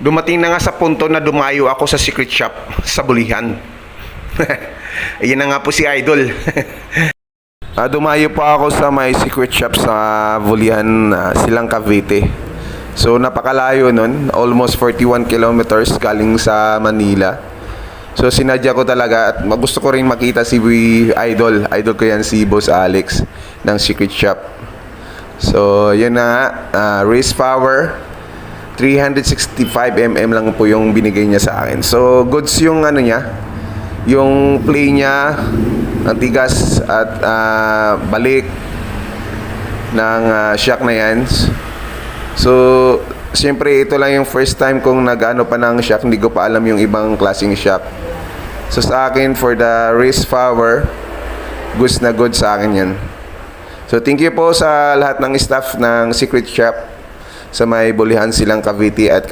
Dumating na nga sa punto na dumayo ako sa secret shop sa Bulihan. Ayan na nga po si Idol. Dumayo pa ako sa may secret shop sa Bulihan, Silang Cavite. So napakalayo nun, almost 41 kilometers galing sa Manila. So sinadya ko talaga at gusto ko rin makita si Idol. Idol ko yan, si Boss Alex ng secret shop. So yun na nga, race power 365mm lang po yung binigay niya sa akin. So goods yung ano niya, yung play niya, ang tigas at balik ng shock na yan. So siyempre ito lang yung first time kong nag-ano pa ng shock, hindi ko pa alam yung ibang klaseng shock. So sa akin, for the race power, goods na good sa akin yan. So thank you po sa lahat ng staff ng secret shop sa may Bulihan, Silang Cavite at